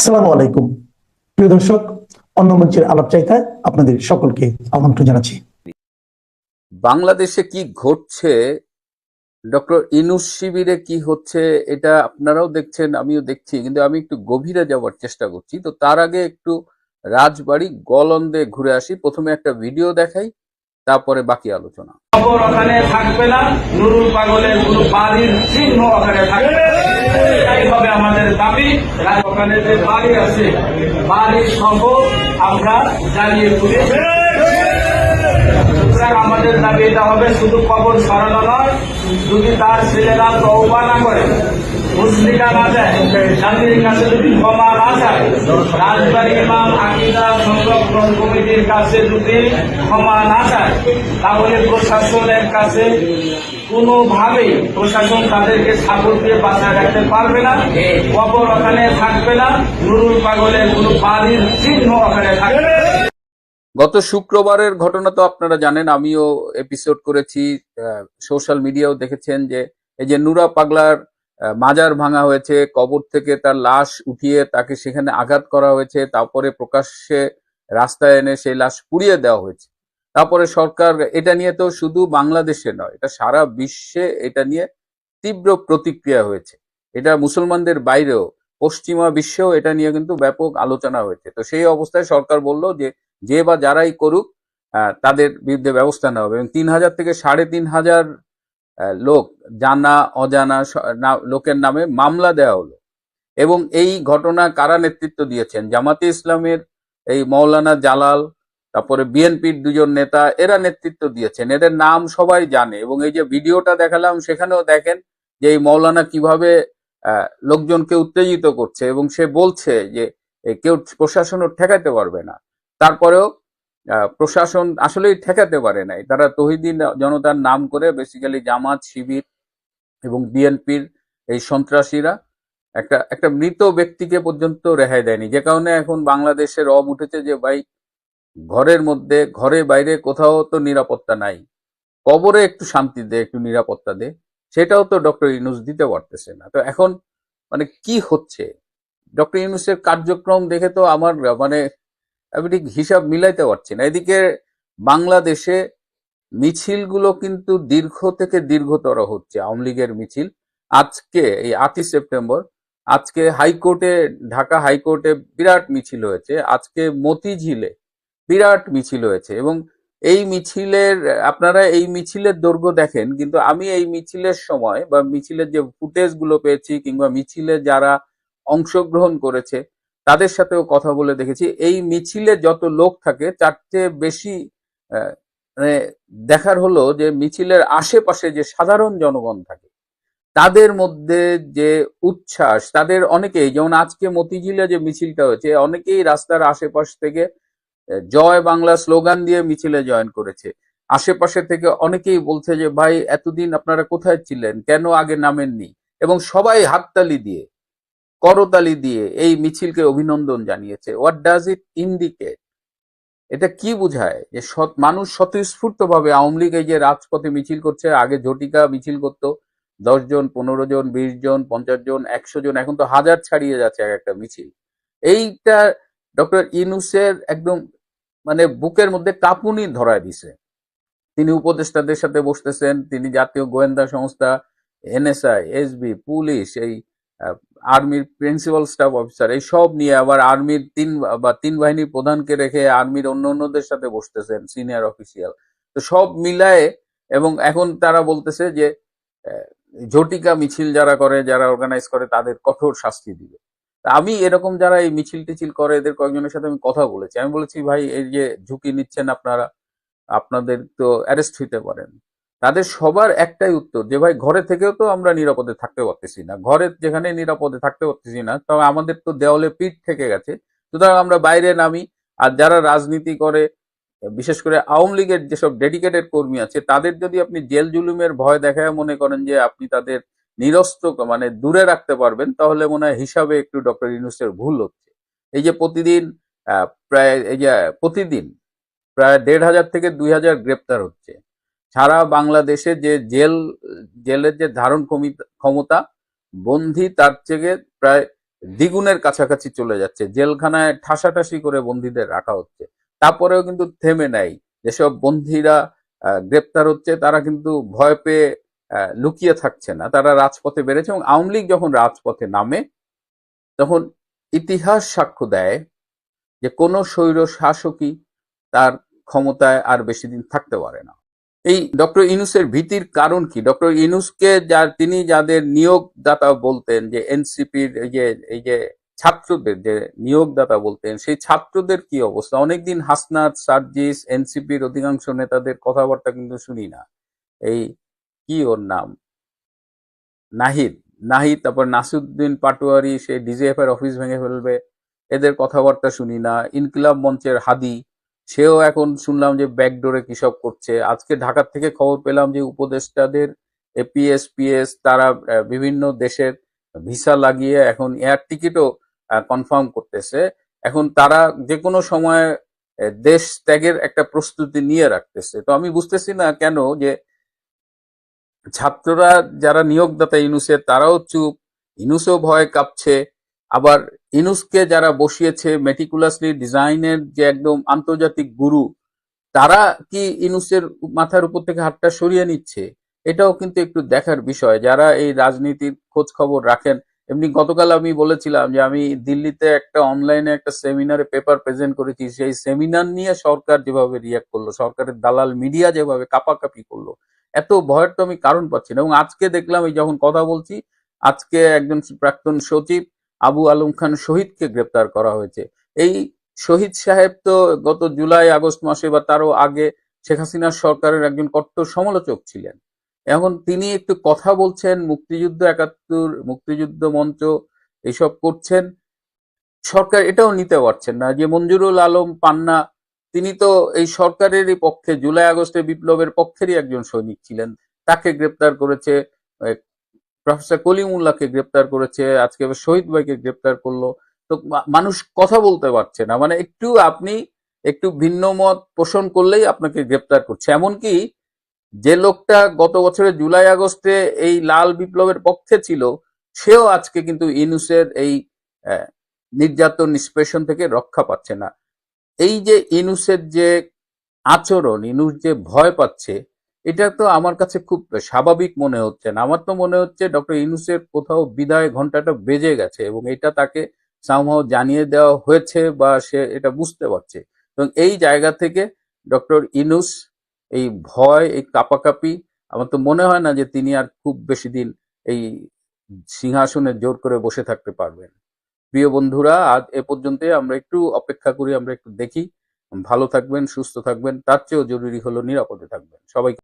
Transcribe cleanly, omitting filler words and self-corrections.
আসসালামু আলাইকুম প্রিয় দর্শক, অন্য মঞ্চের আলাপ চাইতায় আপনাদের সকলকে আমন্ত্রণ জানাচ্ছি। বাংলাদেশে কি ঘটছে, ডক্টর ইনুস শিবিরে কি হচ্ছে, এটা আপনারাও দেখছেন, আমিও দেখছি, কিন্তু আমি একটু গভীরে যাওয়ার চেষ্টা করছি। তো তার আগে একটু রাজবাড়ি গলন্দে ঘুরে আসি। প্রথমে একটা ভিডিও দেখাই, তারপরে বাকি আলোচনা। খবর ওখানে থাকবে না, নুরুল পাগলের কোন বাড়ির চিহ্ন ওখানে থাকবে না। এটাই হবে আমাদের দাবি। ওখানে যে বাড়ি আছে, বাড়ির সহ আমরা জ্বালিয়ে তুলি। সুতরাং আমাদের দাবি এটা হবে, শুধু কবর সরানো নয়, যদি তার ছেলেরা তওবা না করে, মুসলিকা না যায়, জাতির কাছে যদি ক্ষমা না যায়, রাজবাড়ী ইমাম আকীদা সংরক্ষণ কমিটির কাছে যদি ক্ষমা না যায়, তাহলে প্রশাসনের কাছে কোনোভাবেই প্রশাসন তাদেরকে সাপোর্ট দিয়ে বাঁচায় রাখতে পারবে না। কবর ওখানে থাকবে না, নুরুল পাগলের কোন বাড়ির চিহ্ন ওখানে থাকবে না। গত শুক্রবারের ঘটনা তো আপনারা জানেন, আমিও এপিসোড করেছি, সোশ্যাল মিডিয়াও দেখেছেন যে এই যে নুরা পাগলার মাজার ভাঙা হয়েছে, কবর থেকে তার লাশ উঠিয়ে তাকে সেখানে আঘাত করা হয়েছে, তারপরে প্রকাশ্যে রাস্তায় এনে সেই লাশ পুড়িয়ে দেওয়া হয়েছে। তারপরে সরকার এটা নিয়ে তো শুধু বাংলাদেশে নয়, এটা সারা বিশ্বে এটা নিয়ে তীব্র প্রতিক্রিয়া হয়েছে। এটা মুসলমানদের বাইরেও, পশ্চিমা বিশ্বেও এটা নিয়ে কিন্তু ব্যাপক আলোচনা হয়েছে। তো সেই অবস্থায় সরকার বলল যে বা যারাই করুক তাদের বিরুদ্ধে ব্যবস্থা নেওয়া হবে, এবং 3,000 থেকে 3,500 লোক, জানা অজানা লোকের নামে মামলা দেওয়া হলো। এবং এই ঘটনা কারা নেতৃত্ব দিয়েছেন? জামাতে ইসলামের এই মৌলানা জালাল, তারপরে বিএনপির দুজন নেতা, এরা নেতৃত্ব দিয়েছেন। এদের নাম সবাই জানে, এবং এই যে ভিডিওটা দেখালাম সেখানেও দেখেন যে এই মৌলানা কিভাবে লোকজনকে উত্তেজিত করছে, এবং সে বলছে যে কেউ প্রশাসনও ঠেকাতে পারবে না। তারপরেও প্রশাসন আসলেই ঠেকাতে পারে নাই। তারা তৌহিদি জনতার নাম করে বেসিক্যালি জামাত, শিবির এবং বিএনপির এই সন্ত্রাসীরা একটা একটা মৃত ব্যক্তিকে পর্যন্ত রেহাই দেয়নি। যে কারণে এখন বাংলাদেশের রব উঠেছে যে ভাই, ঘরের মধ্যে, ঘরে বাইরে কোথাও তো নিরাপত্তা নাই, কবরে একটু শান্তি দে, একটু নিরাপত্তা দে, সেটাও তো ডক্টর ইউনূস দিতে পারতেছে না। তো এখন মানে কি হচ্ছে, ডক্টর ইউনূসের কার্যক্রম দেখে তো আমার মানে আমি ঠিক হিসাব মিলাইতে পারছি না। এদিকে বাংলাদেশে মিছিলগুলো কিন্তু দীর্ঘ থেকে দীর্ঘতর হচ্ছে, আওয়ামী লীগের মিছিল। আজকে এই 8ই সেপ্টেম্বর, আজকে হাইকোর্টে, ঢাকা হাইকোর্টে বিরাট মিছিল হয়েছে, আজকে মতিঝিলে বিরাট মিছিল হয়েছে। এবং এই মিছিলের, আপনারা এই মিছিলের দৈর্ঘ্য দেখেন, কিন্তু আমি এই মিছিলের সময় বা মিছিলের যে ফুটেজ গুলো পেয়েছি, কিংবা মিছিলে যারা অংশগ্রহণ করেছে তাদের সাথেও কথা বলে দেখেছি, এই মিছিলে যত লোক থাকে তার চেয়ে বেশি মানে দেখার হলো যে মিছিলের আশেপাশে যে সাধারণ জনগণ থাকে তাদের মধ্যে যে উচ্ছ্বাস, তাদের অনেকেই, যেমন আজকে মতিঝিলে যে মিছিলটা হয়েছে, অনেকেই রাস্তার আশেপাশ থেকে জয় বাংলা স্লোগান দিয়ে মিছিলে জয়েন করেছে। আশেপাশে থেকে অনেকেই বলছে যে ভাই, এতদিন আপনারা কোথায় ছিলেন, কেন আগে নামেননি, এবং সবাই হাততালি দিয়ে, করতালি দিয়ে এই মিছিলকে অভিনন্দন জানিয়েছে। What does it indicate? এটা কি বোঝায়? যে মানুষ স্বতঃস্ফূর্ত ভাবে, আওয়ামী লীগ এই যে রাজপথে মিছিল করছে, আগে ঝটিকা মিছিল করতো 10 জন, 15 জন, 20 জন, 50 জন, 100 জন, এখন তো 1000 ছাড়িয়ে যাচ্ছে এক একটা মিছিল। এইটা ডক্টর ইউনূসের একদম মানে বুকের মধ্যে কাঁপুনি ধরায় দিছে। তিনি উপদেষ্টাদের সাথে বসতেছেন, তিনি জাতীয় গোয়েন্দা সংস্থা, এনএসআই, এসবি, পুলিশ, এই আর্মির প্রিন্সিপাল স্টাফ অফিসার, এই সব নিয়ে, আবার আর্মির তিন বাহিনীর প্রধানকে রেখে আর্মির অন্যদের সাথে বসতেছেন, সিনিয়র অফিসিয়াল। তো সব মিলায়ে, এবং এখন তারা বলতেছে যে ঝটিকা মিছিল যারা করে, যারা অর্গানাইজ করে, তাদের কঠোর শাস্তি দিবে। আমি এরকম যারা এই মিছিল টিছিল করে, এদের কয়েকজনের সাথে আমি কথা বলেছি। আমি বলেছি ভাই, এই যে ঝুঁকি নিচ্ছেন আপনারা, আপনাদের তো অ্যারেস্ট হইতে পারেন। তাদের সবার একটাই উত্তর যে ভাই, ঘরে থেকেও তো আমরা নিরাপদে থাকতে পারতেছি না, ঘরে যেখানে নিরাপদে থাকতে পারতেছি না, তবে আমাদের তো দেওয়ালে পিঠ থেকে গেছে, সুতরাং আমরা বাইরে নামি। আর যারা রাজনীতি করে, বিশেষ করে আওয়ামী লীগের যেসব ডেডিকেটেড কর্মী আছে, তাদের যদি আপনি জেল জুলুমের ভয় দেখায় মনে করেন যে আপনি তাদের নিরস্ত মানে দূরে রাখতে পারবেন, তাহলে মনে হয় হিসাবে একটু ডক্টর ইউনূসের ভুল হচ্ছে। এই যে প্রতিদিন প্রতিদিন প্রায় 1,500 থেকে 2,000 গ্রেপ্তার হচ্ছে। সারা বাংলাদেশে যে জেলের যে ধারণ ক্ষমতা, বন্দী তার থেকে প্রায় দ্বিগুণের কাছাকাছি চলে যাচ্ছে, জেলখানায় ঠাসাঠাসি করে বন্দীদের রাখা হচ্ছে। তারপরেও কিন্তু থেমে নাই। যেসব বন্দীরা গ্রেপ্তার হচ্ছে তারা কিন্তু ভয় পেয়ে লুকিয়ে থাকছে না, তারা রাজপথে বেড়েছে। এবং আওয়ামী লীগ যখন রাজপথে নামে তখন ইতিহাস সাক্ষ্য দেয় যে কোনো স্বৈর শাসকই তার ক্ষমতায় আর বেশি দিন থাকতে পারে না। এই ডক্টর ইউনূসের ভীতির কারণ কি? ডক্টর ইউনূসকে তিনি যাদের নিয়োগদাতা বলতেন, যে এনসিপির এই যে ছাত্রদের যে নিয়োগদাতা বলতেন, সেই ছাত্রদের কি অবস্থা? অনেকদিন হাসনাত, সার্জিস, এনসিপির অধিকাংশ নেতাদের কথাবার্তা কিন্তু শুনি না। এই কি ওর নাম, নাহিদ নাহিদ তারপর নাসিরউদ্দিন পাটোয়ারি, সে ডিজিএফ এর অফিস ভেঙে ফেলবে, এদের কথাবার্তা শুনি না। ইনকিলাব মঞ্চের হাদি, সেও এখন শুনলাম যে ব্যাকডোরে কি সব করছে। আজকে ঢাকা থেকে খবর পেলাম যে উপদেষ্টাদের এপিএস পিএস তারা বিভিন্ন দেশের ভিসা লাগিয়ে এখন এয়ার টিকিটও কনফার্ম করতেছে। এখন তারা যে কোনো সময় দেশ ত্যাগের একটা প্রস্তুতি নিয়ে রাখতেছে। তো আমি বুঝতেছি না কেন যে ছাত্ররা যারা নিয়োগদাতা ইউনূসের তারাও চুপ, ইউনূসও ভয় কাঁপছে। আবার ইউনূসকে যারা বসিয়েছে মেটিকুলাসলি ডিজাইনের যে একদম আন্তর্জাতিক গুরু, তারা কি ইউনূসের মাথার উপর থেকে হাতটা সরিয়ে নিচ্ছে? এটাও কিন্তু একটু দেখার বিষয়। যারা এই রাজনীতির খোঁজ খবর রাখেন, এমনি গতকাল আমি বলেছিলাম যে আমি দিল্লিতে একটা অনলাইনে একটা সেমিনারে পেপার প্রেজেন্ট করেছি, সেই সেমিনার নিয়ে সরকার যেভাবে রিয়াক্ট করলো, সরকারের দালাল মিডিয়া যেভাবে কাপাকাপি করলো, এত ভয়ের তো আমি কারণ পাচ্ছি না। এবং আজকে দেখলাম, এই যখন কথা বলছি, আজকে একজন প্রাক্তন সচিব আবু আলম খান শহীদকে গ্রেপ্তার করা হয়েছে। এই শহীদ সাহেব তো গত জুলাই আগস্ট মাসে বা তারও আগে শেখ হাসিনার সরকারের একজন কট্টর সমালোচক ছিলেন। এখন তিনি একটু কথা বলছেন, মুক্তিযুদ্ধ ৭১, মুক্তিযুদ্ধ মঞ্চ এইসব করছেন, সরকার এটাও নিতে পারছেন না। যে মঞ্জুরুল আলম পান্না, তিনি তো এই সরকারেরই পক্ষে, জুলাই আগস্টের বিপ্লবের পক্ষেরই একজন সৈনিক ছিলেন, তাকে গ্রেপ্তার করেছে। প্রফেসর কলিমুল্লাহকে গ্রেপ্তার করেছে, আজকে আবার শহীদ ভাইকে গ্রেপ্তার করলো। তো মানুষ কথা বলতে পারছে না, মানে একটু আপনি একটু ভিন্ন মত পোষণ করলেই আপনাকে গ্রেপ্তার করছে। এমনকি যে লোকটা গত বছরের জুলাই আগস্টে এই লাল বিপ্লবের পক্ষে ছিল, সেও আজকে কিন্তু ইউনূসের এই নির্যাতন নিষ্পেষণ থেকে রক্ষা পাচ্ছে না। এই যে ইউনূসের যে আচরণ, ইউনূস যে ভয় পাচ্ছে, এটা তো আমার কাছে খুব স্বাভাবিক মনে হচ্ছে না। আমার তো মনে হচ্ছে ডক্টর ইউনূসের কোথাও বিদায় ঘন্টাটা বেজে গেছে এবং এটা তাকে সামহাও জানিয়ে দেওয়া হয়েছে বা সে এটা বুঝতে পারছে। এবং এই জায়গা থেকে ডক্টর ইউনূস এই ভয়, এই কাপাকাপি, আমার তো মনে হয় না যে তিনি আর খুব বেশি দিন এই সিংহাসনে জোর করে বসে থাকতে পারবেন। প্রিয় বন্ধুরা, আজ এ পর্যন্তই। আমরা একটু অপেক্ষা করি, আমরা একটু দেখি। ভালো থাকবেন, সুস্থ থাকবেন, তার চেয়েও জরুরি হলো নিরাপদে থাকবেন। সবাইকে